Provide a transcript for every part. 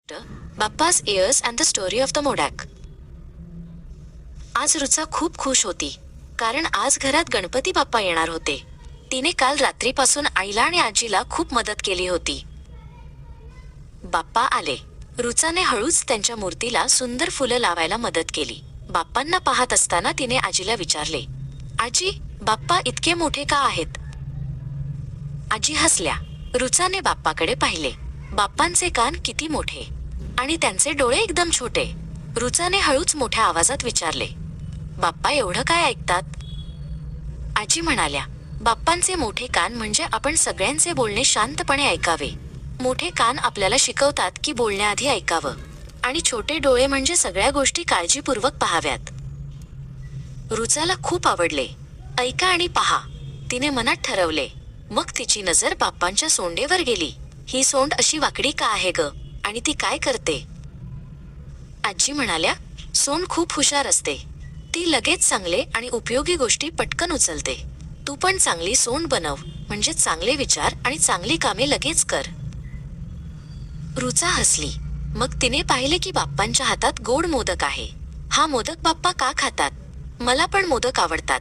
Bappa's ears and the story of the modak. आज रुचा खूप खुश होती, कारण आज घरात गणपती बाप्पा येणार होते. तिने काल रात्रीपासून आईला आणि आजीला खूप मदत केली होती. बाप्पा आले. रुचाने हळूच त्यांच्या मूर्तीला सुंदर फुलं लावायला मदत केली. बाप्पांना पाहत असताना तिने आजीला विचारले, आजी, बाप्पा इतके मोठे का आहेत? आजी हसल्या. रुचाने बाप्पाकडे पाहिले. बाप्पांचे कान किती मोठे आणि त्यांचे डोळे एकदम छोटे. रुचाने हळूच मोठ्या आवाजात विचारले, बाप्पा एवढं काय ऐकतात? आजी म्हणाल्या, बाप्पांचे मोठे कान म्हणजे आपण सगळ्यांचे बोलणे शांतपणे ऐकावे. मोठे कान आपल्याला शिकवतात की बोलण्याआधी ऐकावं, आणि छोटे डोळे म्हणजे सगळ्या गोष्टी काळजीपूर्वक पाहाव्यात. रुचाला खूप आवडले. ऐका आणि पहा, तिने मनात ठरवले. मग तिची नजर बाप्पांच्या सोंडेवर गेली. ही सोंड अशी वाकडी का आहे ग, आणि ती काय करते? आजी म्हणाल्या, सोंड खूप हुशार असते. ती लगेच चांगले आणि उपयोगी गोष्टी पटकन उचलते. तू पण चांगली सोंड बनव, म्हणजे चांगले विचार आणि चांगली कामे लगेच कर. रुचा हसली. मग तिने पाहिले की बाप्पांच्या हातात गोड मोदक आहे. हा मोदक बाप्पा का खातात? मला पण मोदक आवडतात.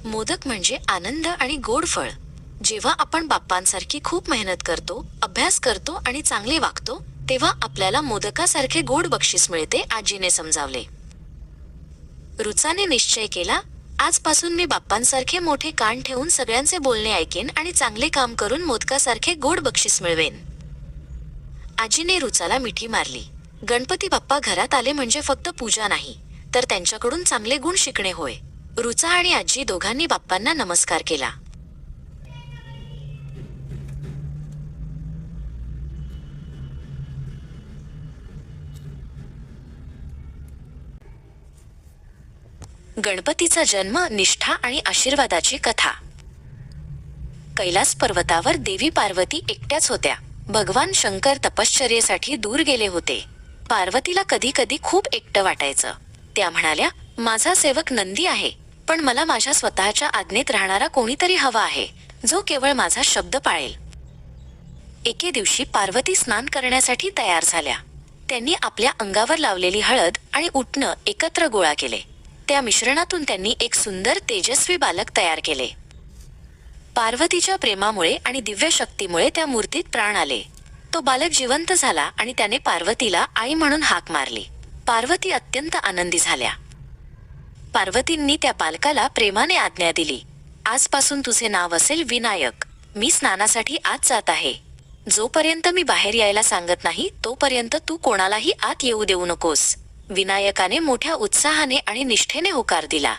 मोदक म्हणजे आनंद आणि गोड फळ. जेव्हा आपण बाप्पांसारखी खूप मेहनत करतो, अभ्यास करतो आणि चांगले वागतो, तेव्हा आपल्याला मोदकासारखे गोड बक्षीस मिळते, आजीने समजावले. रुचाने निश्चय केला, आजपासून मी बाप्पांसारखे मोठे कान ठेवून सगळ्यांचे बोलणे ऐकेन आणि चांगले काम करून मोदकासारखे गोड बक्षीस मिळवेन. आजीने रुचाला मिठी मारली. गणपती बाप्पा घरात आले म्हणजे फक्त पूजा नाही, तर त्यांच्याकडून चांगले गुण शिकणे होय. रुचा आणि आजी दोघांनी बाप्पांना नमस्कार केला. गणपतीचा जन्म, निष्ठा आणि आशीर्वादाची कथा. कैलास पर्वतावर देवी पार्वती एकट्याच होत्या. भगवान शंकर तपश्चर्येसाठी दूर गेले होते. पार्वतीला कधी कधी खूप एकटं वाटायचं. त्या म्हणाल्या, माझा सेवक नंदी आहे, पण मला माझ्या स्वतःच्या आज्ञेत राहणारा कोणीतरी हवा आहे, जो केवळ माझा शब्द पाळेल. एके दिवशी पार्वती स्नान करण्यासाठी तयार झाल्या. त्यांनी आपल्या अंगावर लावलेली हळद आणि उटणं एकत्र गोळा केले. त्या मिश्रणातून त्यांनी एक सुंदर तेजस्वी बालक तयार केले. पार्वतीच्या प्रेमामुळे आणि दिव्य शक्तीमुळे त्या मूर्तीत प्राण आले. तो बालक जिवंत झाला आणि त्याने पार्वतीला आई म्हणून हाक मारली. पार्वती अत्यंत आनंदी झाल्या. पार्वतींनी त्या बालकाला प्रेमाने आज्ञा दिली, आजपासून तुझे नाव असेल विनायक. मी स्नानासाठी आत जात आहे. जोपर्यंत मी बाहेर यायला सांगत नाही, तोपर्यंत तू कोणालाही आत येऊ देऊ नकोस. विनायकाने मोठ्या उत्साहाने आणि निष्ठेने होकार दिला.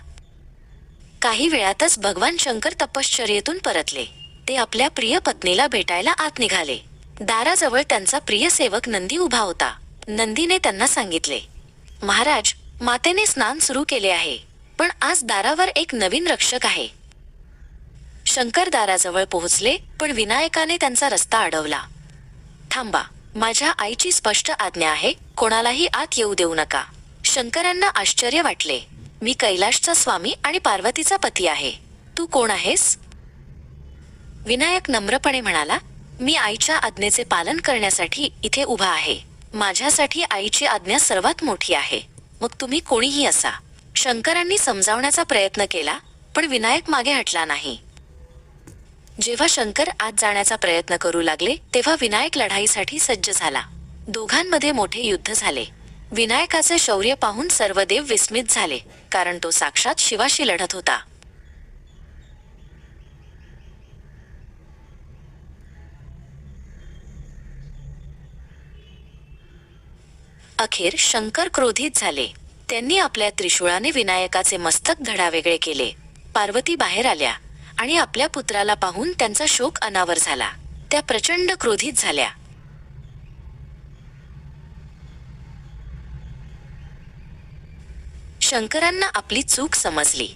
काही वेळातच भगवान शंकर तपश्चर्येतून परतले. ते आपल्या प्रिय पत्नीला भेटायला आत निघाले. दाराजवळ त्यांचा प्रिय सेवक नंदी उभा होता. नंदीने त्यांना सांगितले, महाराज, मातेने स्नान सुरू केले आहे, पण आज दारावर एक नवीन रक्षक आहे. शंकर दाराजवळ पोहोचले, पण विनायकाने त्यांचा रस्ता अडवला. थांबा, माझ्या आईची स्पष्ट आज्ञा आहे, कोणालाही आत येऊ देऊ नका. शंकरांना आश्चर्य वाटले. मी कैलाशचा स्वामी आणि पार्वतीचा पती आहे. तू कोण आहेस? विनायक नम्रपणे म्हणाला, मी आईच्या आज्ञेचे पालन करण्यासाठी इथे उभा आहे. माझ्यासाठी आईची आज्ञा सर्वात मोठी आहे, मग तुम्ही कोणीही असा. शंकरांनी समजावण्याचा प्रयत्न केला, पण विनायक मागे हटला नाही. जेव्हा शंकर आत जाण्याचा प्रयत्न करू लागले, तेव्हा विनायक लढाईसाठी सज्ज झाला. दोघांमध्ये मोठे युद्ध झाले. विनायकाचे शौर्य पाहून सर्व देव विस्मित झाले, कारण तो साक्षात शिवाशी लढत होता. अखेर शंकर क्रोधित झाले. त्यांनी आपल्या त्रिशूळाने विनायकाचे मस्तक धडावेगळे केले. पार्वती बाहेर आल्या आणि आपल्या पुत्राला पाहून त्यांचा शोक अनावर झाला. त्या प्रचंड क्रोधित झाल्या. शंकरांना आपली चूक समजली.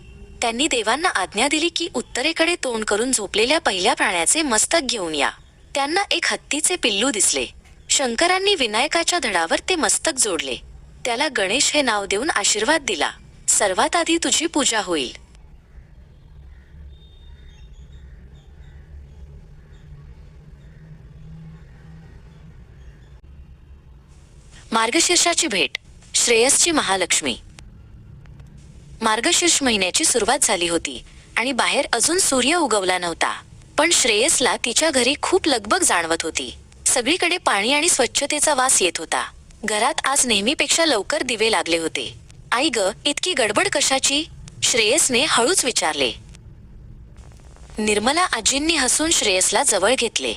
त्यांनी देवांना आज्ञा दिली की उत्तरेकडे तोंड करून झोपलेल्या पहिल्या प्राण्याचे मस्तक घेऊन या. त्यांना एक हत्तीचे पिल्लू दिसले. शंकरांनी विनायकाच्या धडावर ते मस्तक जोडले. त्याला गणेश हे नाव देऊन आशीर्वाद दिला, सर्वात आधी तुझी पूजा होईल. मार्गशीर्षाची भेट. श्रेयसची महालक्ष्मी. मार्गशीर्ष महिन्याची सुरुवात झाली होती आणि बाहेर अजून सूर्य उगवला नव्हता, पण श्रेयसला तिच्या घरी खूप लगबग जाणवत होती. सगळीकडे पाणी आणि स्वच्छतेचा वास येत होता. घरात आज नेहमीपेक्षा लवकर दिवे लागले होते. आई ग, इतकी गडबड कशाची? श्रेयसने हळूच विचारले. निर्मला आजींनी हसून श्रेयसला जवळ घेतले.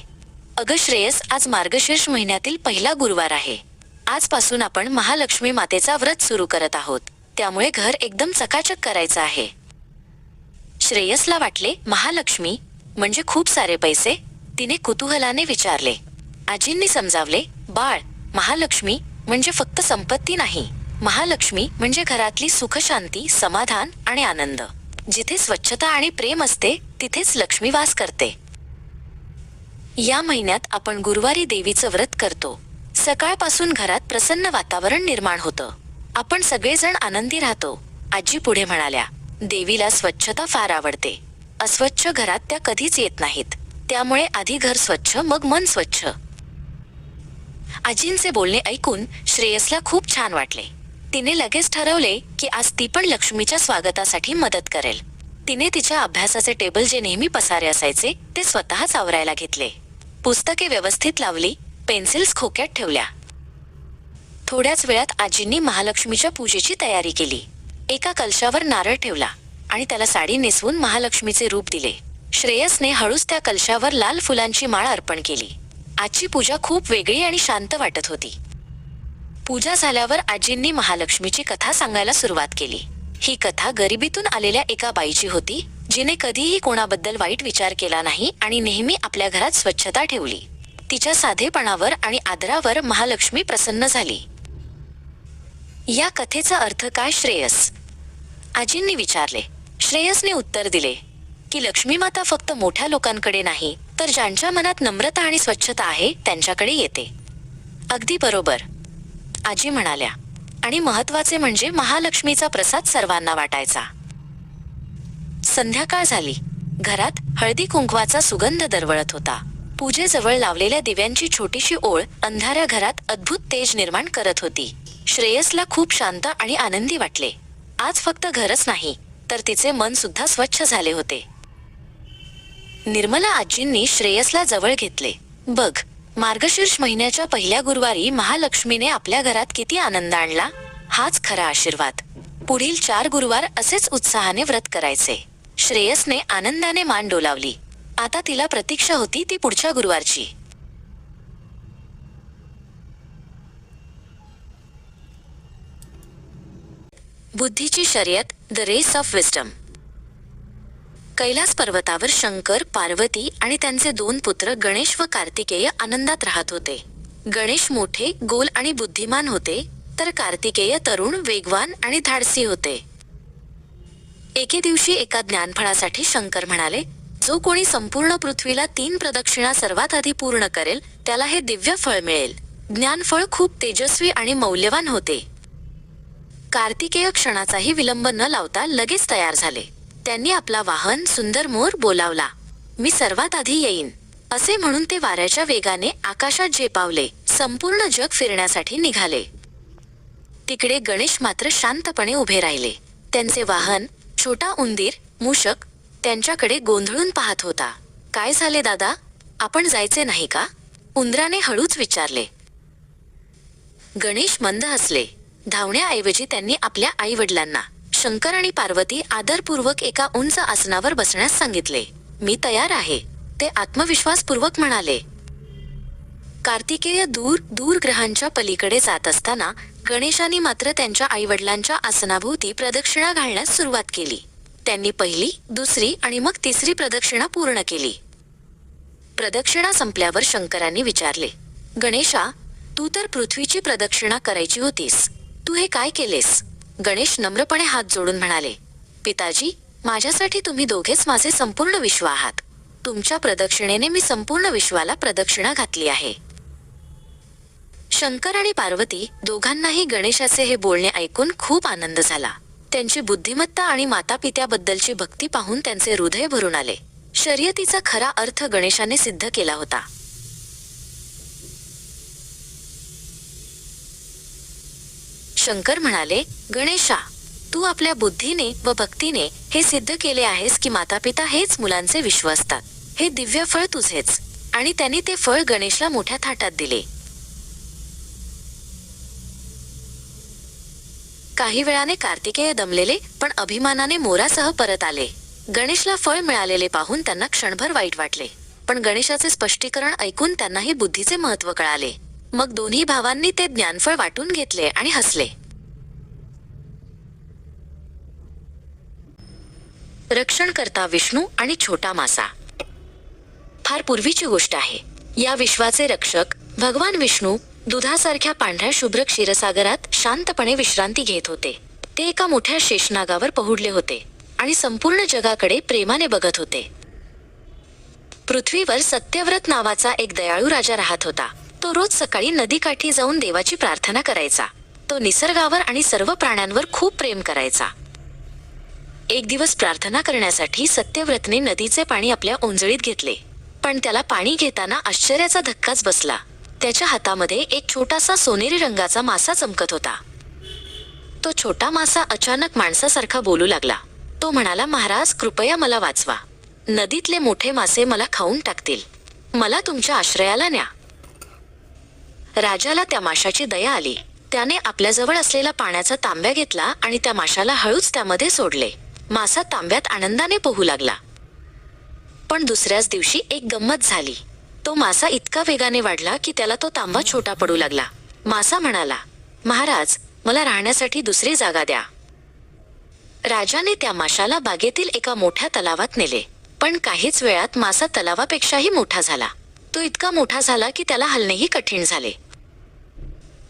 अगं श्रेयस, आज मार्गशीर्ष महिन्यातील पहिला गुरुवार आहे. आजपासून आपण महालक्ष्मी मातेचा व्रत सुरू करत आहोत, त्यामुळे घर एकदम चकाचक करायचं आहे. श्रेयसला वाटले, महालक्ष्मी म्हणजे खूप सारे पैसे? तिने कुतूहलाने विचारले. आजींनी समजावले, बाळ, महालक्ष्मी म्हणजे फक्त संपत्ती नाही. महालक्ष्मी म्हणजे घरातली सुखशांती, समाधान आणि आनंद. जिथे स्वच्छता आणि प्रेम असते तिथेच लक्ष्मी वास करते. या महिन्यात आपण गुरुवारी देवीचं व्रत करतो. सकाळपासून घरात प्रसन्न वातावरण निर्माण होतं. आपण सगळेजण आनंदी राहतो. आजी पुढे म्हणाल्या. देवीला स्वच्छता फार आवडते. अस्वच्छ घरात त्या कधीच येत नाहीत. त्यामुळे आधी घर स्वच्छ, मग मन स्वच्छ. आजींचे बोलणे ऐकून श्रेयसला खूप छान वाटले. तिने लगेच ठरवले की आज ती पण लक्ष्मीच्या स्वागतासाठी मदत करेल. तिने तिच्या अभ्यासाचे टेबल, जे नेहमी पसारे असायचे, ते स्वतःच आवरायला घेतले. पुस्तके व्यवस्थित लावली, पेन्सिल्स खोक्यात ठेवल्या. थोड्याच वेळात आजींनी महालक्ष्मीच्या पूजेची तयारी केली. एका कलशावर नारळ ठेवला आणि त्याला साडी नेसवून महालक्ष्मीचे रूप दिले. श्रेयसने हळूच त्या कलशावर लाल फुलांची माळ अर्पण केली. आजची पूजा खूप वेगळी आणि शांत वाटत होती. पूजा झाल्यावर आजींनी महालक्ष्मीची कथा सांगायला सुरुवात केली. ही कथा गरिबीतून आलेल्या एका बाईची होती, जिने कधीही कोणाबद्दल वाईट विचार केला नाही आणि नेहमी आपल्या घरात स्वच्छता ठेवली. तिच्या साधेपणावर आणि आदरावर महालक्ष्मी प्रसन्न झाली. या कथेचा अर्थ काय श्रेयस? आजींनी विचारले. श्रेयसने उत्तर दिले की लक्ष्मी माता फक्त मोठ्या लोकांकडे नाही, तर ज्यांच्या मनात नम्रता आणि स्वच्छता आहे त्यांच्याकडे येते. अगदी बरोबर, आजी म्हणाल्या. आणि महत्वाचे म्हणजे महालक्ष्मीचा प्रसाद सर्वांना वाटायचा. संध्याकाळ झाली. घरात हळदी कुंकवाचा सुगंध दरवळत होता. पूजेजवळ लावलेल्या दिव्यांची छोटीशी ओळ अंधाऱ्या घरात अद्भुत तेज निर्माण करत होती. श्रेयसला खूप शांत आणि आनंदी वाटले. आज फक्त घरच नाही, तर तिचे मन सुद्धा स्वच्छ झाले होते. निर्मला आजींनी श्रेयसला जवळ घेतले. बघ, मार्गशीर्ष महिन्याच्या पहिल्या गुरुवारी महालक्ष्मीने आपल्या घरात किती आनंद आणला. हाच खरा आशीर्वाद. पुढील 4 गुरुवार असेच उत्साहाने व्रत करायचे. श्रेयसने आनंदाने मान डोलावली. आता तिला प्रतीक्षा होती ती पुढच्या गुरुवारची. बुद्धीची शर्यत, the race of wisdom. Kailash पर्वतावर शंकर, पार्वती आणि त्यांचे 2 पुत्र गणेश व कार्तिकेय आनंदात राहत होते. गणेश मोठे, गोल आणि बुद्धिमान होते, तर कार्तिकेय तरुण, वेगवान आणि धाडसी होते. एके दिवशी एका ज्ञानफळासाठी शंकर म्हणाले, जो कोणी संपूर्ण पृथ्वीला 3 प्रदक्षिणा सर्वात आधी पूर्ण करेल त्याला हे दिव्य फळ मिळेल. ज्ञानफळ खूप तेजस्वी आणि मौल्यवान होते. कार्तिकेय क्षणाचाही विलंब न लावता लगेच तयार झाले. त्यांनी आपला वाहन सुंदर मोर बोलावला. मी सर्वात आधी येईन असे म्हणून ते वाऱ्याच्या वेगाने आकाशात झेपावले. संपूर्ण जग फिरण्यासाठी निघाले. तिकडे गणेश मात्र शांतपणे उभे राहिले. त्यांचे वाहन, छोटा उंदीर, मूषक, त्यांच्याकडे गोंधळून पाहत होता. काय झाले दादा, आपण जायचे नाही का? उंदराने हळूच विचारले. गणेश मंद हसले. धावण्याऐवजी त्यांनी आपल्या आई वडिलांना, शंकर आणि पार्वती आदरपूर्वक एका उंच आसनावर बसण्यास सांगितले. मी तयार आहे, ते आत्मविश्वासपूर्वक म्हणाले. कार्तिकेय दूर दूर ग्रहांच्या पलीकडे जात असताना गणेशाने मात्र त्यांच्या आईवडिलांच्या आसनाभोवती प्रदक्षिणा घालण्यास सुरुवात केली. त्यांनी पहिली, दुसरी आणि मग तिसरी प्रदक्षिणा पूर्ण केली. प्रदक्षिणा संपल्यावर शंकरांनी विचारले, गणेशा, तू तर पृथ्वीची प्रदक्षिणा करायची होतीस, तू हे काय केलेस? गणेश नम्रपणे हात जोडून म्हणाले, पिताजी, माझ्यासाठी तुम्ही दोघेच माझे संपूर्ण विश्व आहात. तुमच्या प्रदक्षिणेने मी संपूर्ण विश्वाला प्रदक्षिणा घातली आहे. शंकर आणि पार्वती दोघांनाही गणेशाचे हे बोलणे ऐकून खूप आनंद झाला. त्यांची बुद्धिमत्ता आणि मातापित्याबद्दलची भक्ती पाहून त्यांचे हृदय भरून आले. शर्यतीचा खरा अर्थ गणेशाने सिद्ध केला होता. शंकर म्हणाले, गणेशा, तू आपल्या बुद्धीने व भक्तीने हे सिद्ध केले आहेस की मातापिता हेच मुलांचे विश्व असतात. हे दिव्य फळ तुझेच. आणि त्यांनी ते फळ गणेशला मोठ्या थाटात दिले. काही वेळाने कार्तिकेय दमलेले पण अभिमानाने मोरासह परत आले. गणेशला फळ मिळालेले पाहून त्यांना क्षणभर वाईट वाटले, पण गणेशाचे स्पष्टीकरण ऐकून त्यांनाही बुद्धीचे महत्त्व कळाले. मग दोन्ही भावांनी ते ज्ञानफळ वाटून घेतले आणि हसले. रक्षणकर्ता विष्णू आणि छोटा मासा. फार पूर्वीची गोष्ट आहे. या विश्वाचे रक्षक भगवान विष्णू दुधासारख्या पांढऱ्या शुभ्र क्षीरसागरात शांतपणे विश्रांती घेत होते. ते एका मोठ्या शेषनागावर पहुडले होते आणि संपूर्ण जगाकडे प्रेमाने बघत होते. पृथ्वीवर सत्यव्रत नावाचा एक दयाळू राजा राहत होता. तो रोज सकाळी नदीकाठी जाऊन देवाची प्रार्थना करायचा. तो निसर्गावर आणि सर्व प्राण्यांवर खूप प्रेम करायचा. एक दिवस प्रार्थना करण्यासाठी सत्यव्रतने नदीचे पाणी आपल्या ओंजळीत घेतले, पण त्याला पाणी घेताना आश्चर्याचा धक्काच बसला. त्याच्या हातामध्ये एक छोटासा सोनेरी रंगाचा मासा चमकत होता. तो छोटा मासा अचानक माणसासारखा बोलू लागला. तो म्हणाला, महाराज, कृपया मला वाचवा. नदीतले मोठे मासे मला खाऊन टाकतील. मला तुमच्या आश्रयाला न्या. राजाला त्या माशाची दया आली. त्याने आपल्याजवळ असलेला पाण्याचा तांब्या घेतला आणि त्या माशाला हळूच त्यामध्ये सोडले. मासा तांब्यात आनंदाने पोहू लागला. पण दुसऱ्याच दिवशी एक गंमत झाली. तो मासा इतका वेगाने वाढला की त्याला तो तांबा छोटा पडू लागला. मासा म्हणाला, महाराज, मला राहण्यासाठी दुसरी जागा द्या. राजाने त्या माशाला बागेतील एका मोठ्या तलावात नेले. पण काहीच वेळात मासा तलावापेक्षाही मोठा झाला. तो इतका मोठा झाला की त्याला हलणेही कठीण झाले.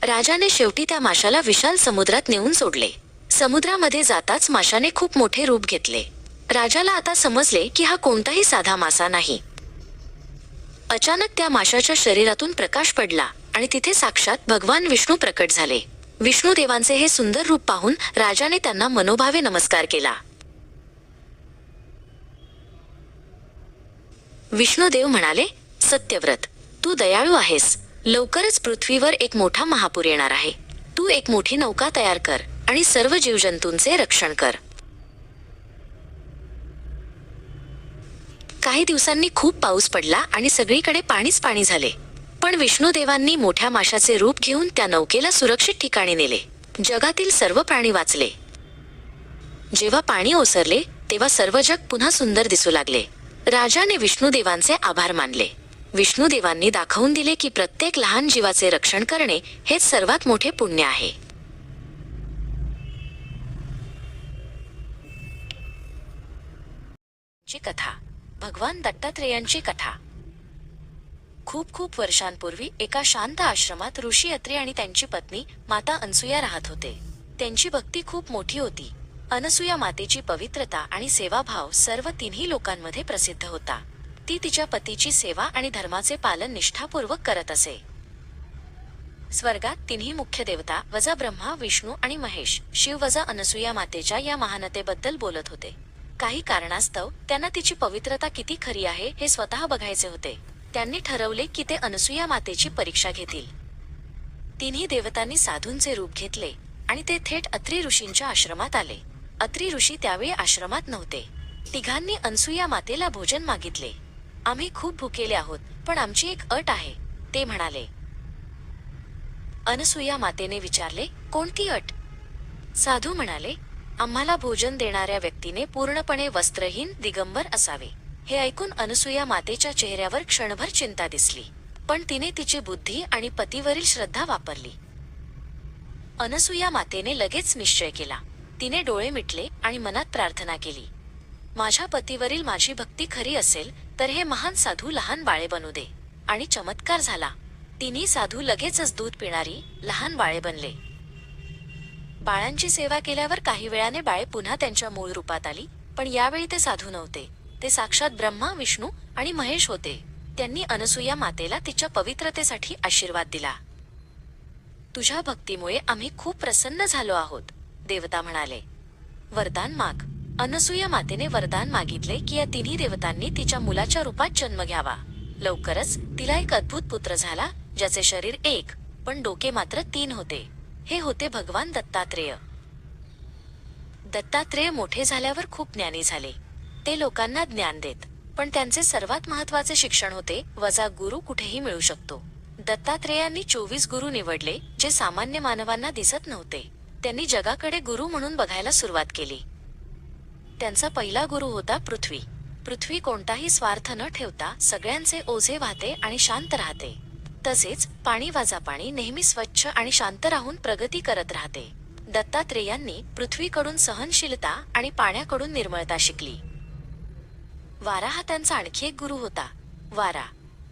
राजाने शेवटी त्या माशाला विशाल समुद्रात नेऊन सोडले. समुद्रामध्ये जाताच माशाने खूप मोठे रूप घेतले. राजाला आता समजले की हा कोणताही साधा मासा नाही. अचानक त्या माशाच्या शरीरातून प्रकाश पडला आणि तिथे साक्षात भगवान विष्णू प्रकट झाले. विष्णुदेवांचे हे सुंदर रूप पाहून राजाने त्यांना मनोभावे नमस्कार केला. विष्णुदेव म्हणाले, सत्यव्रत, तू दयाळू आहेस. लवकरच पृथ्वीवर एक मोठा महापूर येणार आहे. तू एक मोठी नौका तयार कर आणि सर्व जीवजंतूंचे रक्षण कर. काही दिवसांनी खूप पाऊस पडला आणि सगळीकडे पाणीच पाणी झाले. पण विष्णुदेवांनी मोठ्या माशाचे रूप घेऊन त्या नौकेला सुरक्षित ठिकाणी नेले. जगातील सर्व प्राणी वाचले. जेव्हा पाणी ओसरले तेव्हा सर्व जग पुन्हा सुंदर दिसू लागले. राजाने विष्णुदेवांचे आभार मानले. विष्णुदेवांनी दाखवून दिले की प्रत्येक लहान जीवाचे रक्षण करणे हेच सर्वात मोठे पुण्य आहे. ची कथा. भगवान दत्तात्रेयांची कथा. खूप खूप वर्षांपूर्वी एका शांत आश्रमात ऋषी अत्रि आणि त्यांची पत्नी माता अनसूया राहत होते. त्यांची भक्ती खूप मोठी होती. अनसूया मातेची पवित्रता आणि सेवाभाव सर्व तिन्ही लोकांमध्ये प्रसिद्ध होता. ती तिच्या पतीची सेवा आणि धर्माचे पालन निष्ठापूर्वक करत असे. स्वर्गात तिन्ही मुख्य देवता वजा ब्रह्मा, विष्णू आणि महेश, शिव वजा अनसूया मातेच्या या महानतेबद्दल बोलत होते. काही कारणास्तव त्यांना तिची पवित्रता किती खरी आहे हे स्वतः बघायचे होते. त्यांनी ठरवले की ते अनसूया मातेची परीक्षा घेतील. तिन्ही देवतांनी साधूंचे रूप घेतले आणि ते थेट अत्रि ऋषींच्या आश्रमात आले. अत्रि ऋषी त्यावेळी आश्रमात नव्हते. तिघांनी अनसूया मातेला भोजन मागितले. आम्ही खूप भुकेले आहोत, पण आमची एक अट आहे, ते म्हणाले. अनसूया मातेने विचारले, कोणती अट? साधू म्हणाले, आम्हाला भोजन देणाऱ्या व्यक्तीने पूर्णपणे वस्त्रहीन दिगंबर असावे. हे ऐकून अनसूया मातेच्या चेहऱ्यावर क्षणभर चिंता दिसली, पण तिने तिची बुद्धी आणि पतीवरील श्रद्धा वापरली. अनसूया मातेने लगेच निश्चय केला. तिने डोळे मिटले आणि मनात प्रार्थना केली, माझ्या पतीवरील माझी भक्ती खरी असेल तर हे महान साधू लहान बाळे बनू दे. आणि चमत्कार झाला. तिन्ही साधू लगेचच दूध पिणारी लहान बाळे बनले. बाळांची सेवा केल्यावर काही वेळाने बाळे पुन्हा त्यांच्या मूळ रूपात आली. पण यावेळी ते साधू नव्हते. ते साक्षात ब्रह्मा, विष्णू आणि महेश होते. त्यांनी अनसूया मातेला तिच्या पवित्रतेसाठी आशीर्वाद दिला. तुझ्या भक्तीमुळे आम्ही खूप प्रसन्न झालो आहोत, देवता म्हणाले. वरदान माग. अनसूया मातेने वरदान मागितले की या तिन्ही देवतांनी तिच्या मुलाच्या रूपात जन्म घ्यावा. लवकरच तिला एक अद्भुत पुत्र झाला, ज्याचे शरीर एक पण डोके मात्र 3 होते. हे होते भगवान दत्तात्रेय. दत्तात्रेय मोठे झाल्यावर खूप ज्ञानी झाले. ते लोकांना ज्ञान देत, पण त्यांचे सर्वात महत्वाचे शिक्षण होते वजा गुरु कुठेही मिळू शकतो. दत्तात्रेयांनी 24 गुरु निवडले जे सामान्य मानवांना दिसत नव्हते. त्यांनी जगाकडे गुरु म्हणून बघायला सुरुवात केली. त्यांचा पहिला गुरु होता पृथ्वी. पृथ्वी कोणताही स्वार्थ न ठेवता सगळ्यांचे ओझे वाहते आणि शांत राहते. तसेच पाणी वाजा पाणी नेहमी स्वच्छ आणि शांत राहून प्रगती करत राहते. दत्तात्रेयांनी पृथ्वीकडून सहनशीलता आणि पाण्याकडून निर्मळता शिकली. वारा हा त्यांचा आणखी एक गुरु होता. वारा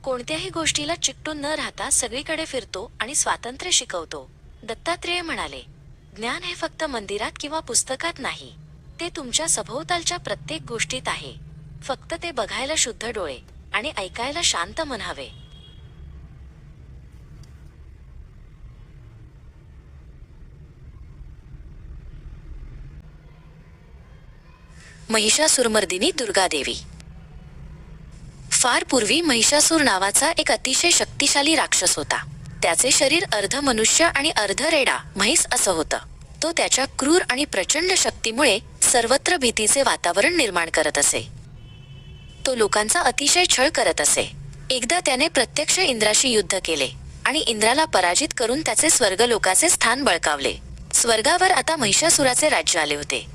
कोणत्याही गोष्टीला चिकटून न राहता सगळीकडे फिरतो आणि स्वातंत्र्य शिकवतो. दत्तात्रेय म्हणाले, ज्ञान हे फक्त मंदिरात किंवा पुस्तकात नाही, ते तुमच्या सभोवतालच्या प्रत्येक गोष्टीत आहे. फक्त ते बघायला शुद्ध डोळे आणि ऐकायला शांत मन हवे. महिषासुरमर्दिनी दुर्गादेवी. फार पूर्वी महिषासूर नावाचा एक अतिशय शक्तिशाली राक्षस होता. त्याचे शरीर अर्ध मनुष्य आणि अर्ध रेडा म्हैस असं होतं. तो त्याच्या क्रूर आणि प्रचंड शक्तीमुळे सर्वत्र भीतीचे वातावरण निर्माण करत असे. तो लोकांचा अतिशय छळ करत असे. एकदा त्याने प्रत्यक्ष इंद्राशी युद्ध केले आणि इंद्राला पराजित करून त्याचे स्वर्गलोकाचे स्थान बळकावले. स्वर्गावर आता महिषासुराचे राज्य आले होते.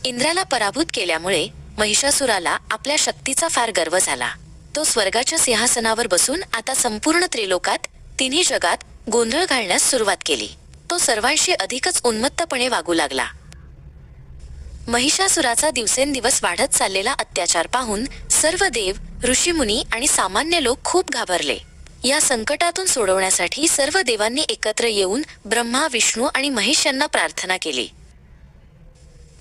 इंद्राला पराभूत केल्यामुळे महिषासुराला आपल्या शक्तीचा फार गर्व झाला. तो स्वर्गाच्या सिंहासनावर बसून आता संपूर्ण त्रिलोकात, तिन्ही जगात गोंधळ घालण्यास सुरुवात केली. तो सर्वांशी अधिकच उन्मत्तपणे वागू लागला. महिषासुराचा दिवसेंदिवस वाढत चाललेला अत्याचार पाहून सर्व देव, ऋषीमुनी आणि सामान्य लोक खूप घाबरले. या संकटातून सोडवण्यासाठी सर्व देवांनी एकत्र येऊन ब्रह्मा, विष्णू आणि महेश यांना प्रार्थना केली.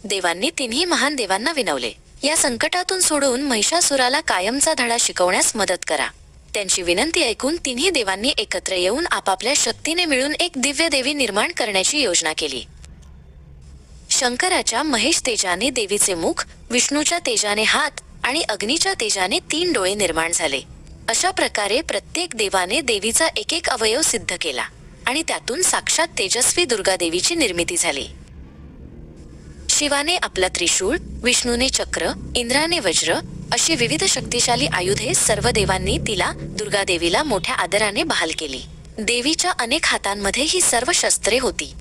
देवांनी तिन्ही महान देवांना विनवले, या संकटातून सोडवून महिषासुराला कायमचा धडा शिकवण्यास मदत करा. त्यांची विनंती ऐकून तिन्ही देवांनी एकत्र येऊन आपापल्या शक्तीने मिळून एक दिव्य देवी निर्माण करण्याची योजना केली. शंकराच्या महेश तेजाने देवीचे मुख, विष्णूच्या तेजाने हात आणि अग्नीच्या तेजाने 3 डोळे निर्माण झाले. अशा प्रकारे प्रत्येक देवाने देवीचा एक एक अवयव सिद्ध केला आणि त्यातून साक्षात तेजस्वी दुर्गादेवीची निर्मिती झाली. शिवाने आपला त्रिशूळ, विष्णूने चक्र, इंद्राने वज्र अशी विविध शक्तिशाली आयुधे सर्व देवांनी तिला, दुर्गादेवीला मोठ्या आदराने बहाल केली. देवीच्या अनेक हातांमध्ये ही सर्व शस्त्रे होती.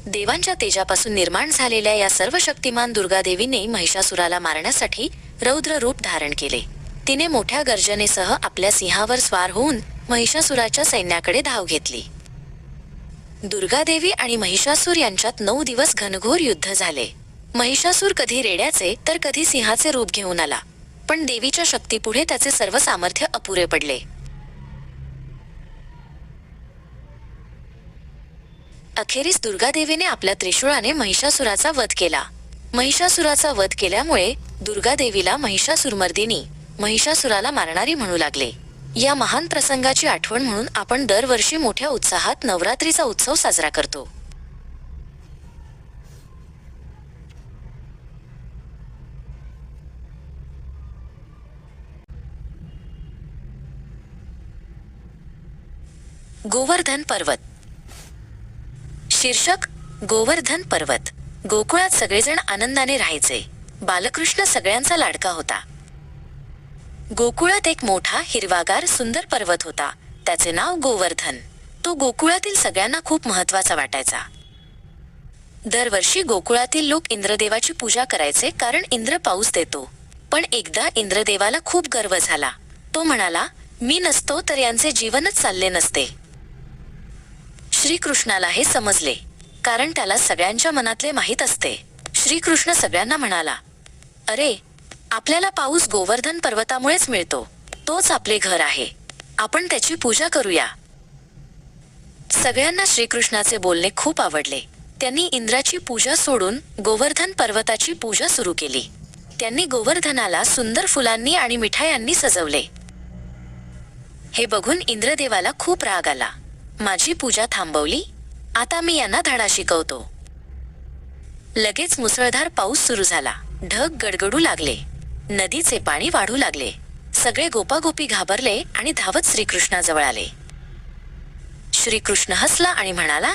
देवांच्या तेजापासून निर्माण झालेल्या या सर्व शक्तिमान दुर्गादेवीने महिषासुराला मारण्यासाठी रौद्र रूप धारण केले. तिने मोठ्या गर्जनेसह आपल्या सिंहावर स्वार होऊन महिषासुराच्या सैन्याकडे धाव घेतली. दुर्गादेवी आणि महिषासूर यांच्यात 9 दिवस घनघोर युद्ध झाले. महिषासूर कधी रेड्याचे तर कधी सिंहाचे रूप घेऊन आला, पण देवीच्या शक्तीपुढे त्याचे सर्व सामर्थ्य अपुरे पडले. अखेरीस दुर्गादेवीने आपल्या त्रिशूळाने महिषासुराचा वध केला. महिषासुराचा वध केल्यामुळे दुर्गादेवीला महिषासुरमर्दिनी, महिषासुराला मारणारी म्हणू लागले. या महान प्रसंगाची आठवण म्हणून आपण दरवर्षी मोठ्या उत्साहात नवरात्रीचा उत्सव साजरा करतो. गोवर्धन पर्वत. शीर्षक: गोवर्धन पर्वत. गोकुळात सगळेजण आनंदाने राहायचे. बालकृष्ण सगळ्यांचा लाडका होता. गोकुळात एक मोठा हिरवागार सुंदर पर्वत होता. त्याचे नाव गोवर्धन. तो गोकुळातील सगळ्यांना खूप महत्वाचा वाटायचा. दरवर्षी गोकुळातील लोक इंद्रदेवाची पूजा करायचे, कारण इंद्र पाऊस देतो. पण एकदा इंद्रदेवाला खूप गर्व झाला. तो म्हणाला, मी नसतो तर यांचे जीवनच चालले नसते. श्रीकृष्णाला हे समजले, कारण त्याला सगळ्यांच्या मनातले माहीत असते. श्रीकृष्ण सगळ्यांना म्हणाला, अरे, आपल्याला पाऊस गोवर्धन पर्वतामुळेच मिळतो. तोच आपले घर आहे. आपण त्याची पूजा करूया. सगळ्यांना श्रीकृष्णाचे बोलणे खूप आवडले. त्यांनी इंद्राची पूजा सोडून गोवर्धन पर्वताची पूजा सुरू केली. त्यांनी गोवर्धनाला सुंदर फुलांनी आणि मिठायांनी सजवले. हे बघून इंद्रदेवाला खूप राग आला. माझी पूजा थांबवली, आता मी यांना धडा शिकवतो. लगेच मुसळधार पाऊस सुरू झाला. ढग गडगडू लागले. नदीचे पाणी वाढू लागले. सगळे गोपागोपी घाबरले आणि धावत श्रीकृष्णाजवळ आले. श्रीकृष्ण हसला आणि म्हणाला,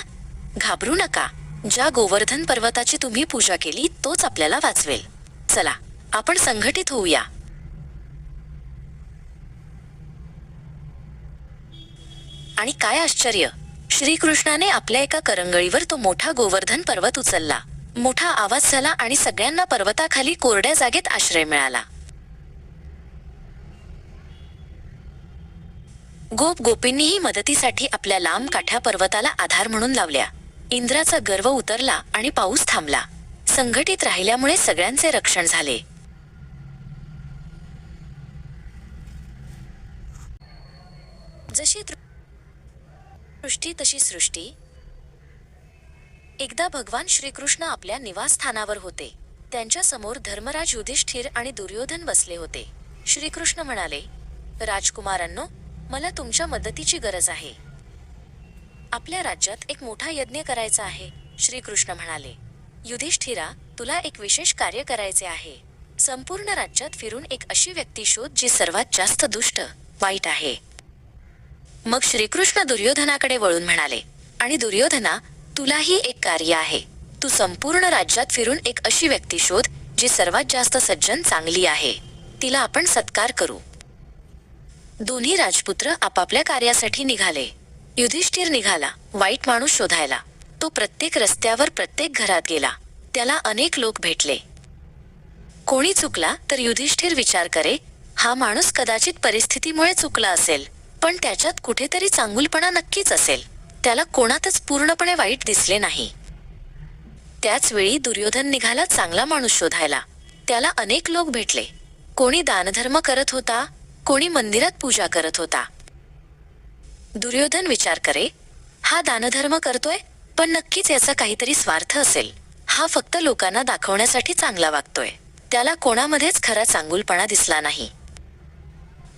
घाबरू नका. ज्या गोवर्धन पर्वताची तुम्ही पूजा केली तोच आपल्याला वाचवेल. चला, आपण संघटित होऊया. आणि काय आश्चर्य, श्रीकृष्णाने आपल्या एका करंगळीवर तो मोठा गोवर्धन पर्वत उचलला. मोठा आवाज झाला आणि सगळ्यांना पर्वताखाली कोरड्या जागेत आश्रय मिळाला. गोपींनीही मदतीसाठी आपल्या लांब काठ्या पर्वताला आधार म्हणून लावल्या. इंद्राचा गर्व उतरला आणि पाऊस थांबला. संघटित राहिल्यामुळे सगळ्यांचे रक्षण झाले. जशी दृष्टी तशी सृष्टी. एकदा भगवान श्रीकृष्ण आपल्या निवासस्थानावर होते. त्यांच्या समोर धर्मराज युधिष्ठिर आणि दुर्योधन बसले होते. श्रीकृष्ण म्हणाले, राजकुमारांनो, मला तुमच्या मदतीची गरज आहे. आपल्या राज्यात एक मोठा यज्ञ करायचा आहे. श्रीकृष्ण म्हणाले, युधिष्ठिरा, तुला एक विशेष कार्य करायचे आहे. संपूर्ण राज्यात फिरून एक अशी व्यक्ती शोध जी सर्वात जास्त दुष्ट, वाईट आहे. मग श्रीकृष्ण दुर्योधनाकडे वळून म्हणाले, आणि दुर्योधना, तुलाही एक कार्य आहे. तू संपूर्ण राज्यात फिरून एक अशी व्यक्ती शोध जी सर्वात जास्त सज्जन, चांगली आहे. तिला आपण सत्कार करू. दोन्ही राजपुत्र आपापल्या कार्यासाठी निघाले. युधिष्ठिर निघाला वाईट माणूस शोधायला. तो प्रत्येक रस्त्यावर, प्रत्येक घरात गेला. त्याला अनेक लोक भेटले. कोणी चुकला तर युधिष्ठिर विचार करे, हा माणूस कदाचित परिस्थितीमुळे चुकला असेल, पण त्याच्यात कुठेतरी चांगुलपणा नक्कीच असेल. त्याला कोणातच पूर्णपणे वाईट दिसले नाही. त्याच वेळी दुर्योधन निघाला चांगला माणूस शोधायला. त्याला अनेक लोक भेटले. कोणी दानधर्म करत होता, कोणी मंदिरात पूजा करत होता. दुर्योधन विचार करे, हा दानधर्म करतोय, पण नक्कीच याचा काहीतरी स्वार्थ असेल. हा फक्त लोकांना दाखवण्यासाठी चांगला वागतोय. त्याला कोणामध्येच खरा चांगुलपणा दिसला नाही.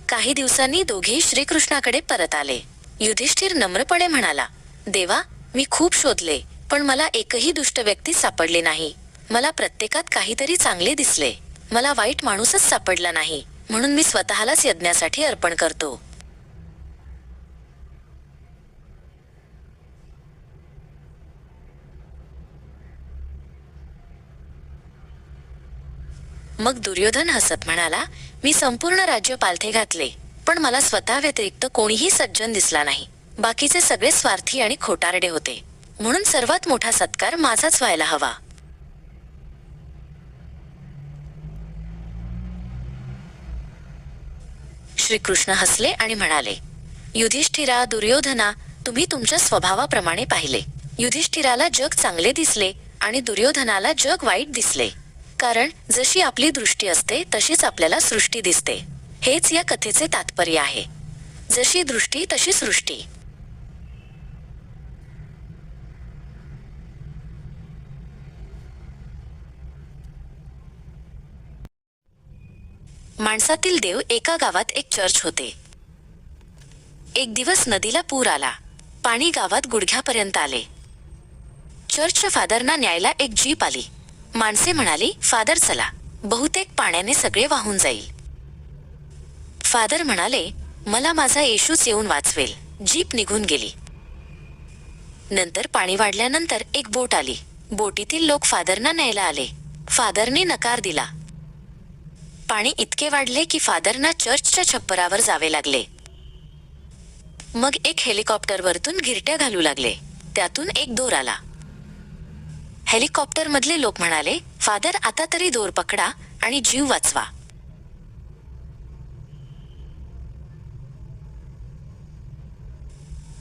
काही दिवसांनी दोघेही श्रीकृष्णाकडे परत आले. युधिष्ठिर नम्रपणे म्हणाला, देवा, मी खूप शोधले, पण मला एकही दुष्ट व्यक्ती सापडली नाही. मला प्रत्येकात काहीतरी चांगले दिसले. मला वाईट माणूसच सापडला नाही, म्हणून मी स्वतःलाच यज्ञासाठी अर्पण करतो. मग दुर्योधन हसत म्हणाला, मी संपूर्ण राज्य पालथे घातले, पण मला स्वतः व्यतिरिक्त कोणीही सज्जन दिसला नाही. बाकीचे सगळे स्वार्थी आणि खोटारडे होते, म्हणून सर्वात मोठा सत्कार माझाच व्हायला हवा. श्रीकृष्ण हसले आणि म्हणाले, युधिष्ठिरा, दुर्योधना, तुम्ही तुमच्या स्वभावाप्रमाणे पाहिले. युधिष्ठिराला जग चांगले दिसले आणि दुर्योधनाला जग वाईट दिसले. कारण जशी आपली दृष्टी असते तशीच आपल्याला सृष्टी दिसते. हेच या कथेचे तात्पर्य आहे. जशी दृष्टी तशी सृष्टी. माणसातील देव. एका गावात एक चर्च होते. एक दिवस नदीला पूर आला. पाणी गावात गुडघ्यापर्यंत आले. चर्चच्या फादरना न्यायला एक जीप आली. माणसे म्हणाली, फादर चला, बहुतेक पाण्याने सगळे वाहून जाईल. फादर म्हणाले, मला माझा येशूच येऊन वाचवेल. जीप निघून गेली. नंतर पाणी वाढल्यानंतर एक बोट आली. बोटीतील लोक फादरना न्यायला आले. फादरने नकार दिला. पाणी इतके वाढले की फादरना चर्चच्या छप्परावर जावे लागले. मग एक हेलिकॉप्टर वरतून घिरट्या घालू लागले. त्यातून एक दोर आला. हेलिकॉप्टर मधले लोक म्हणाले, फादर आता तरी दोर पकडा आणि जीव वाचवा.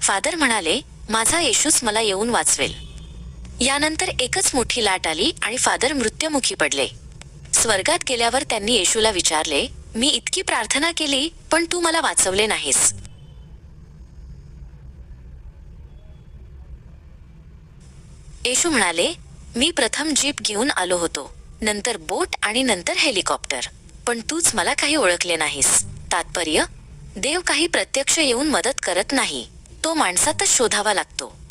फादर म्हणाले, माझा येशूच मला येऊन वाचवेल. यानंतर एकच मोठी लाट आली आणि फादर मृत्युमुखी पडले. स्वर्गात गेल्यावर त्यांनी येशूला विचारले, मी इतकी प्रार्थना केली, पण तू मला वाचवले नाहीस. येशू म्हणाले, मी प्रथम जीप घेऊन आलो होतो, नंतर बोट आणि नंतर हेलिकॉप्टर, पण तूच मला काही ओळखले नाहीस. तात्पर्य, देव काही प्रत्यक्ष येऊन मदत करत नाही, तो माणसातच शोधावा लागतो.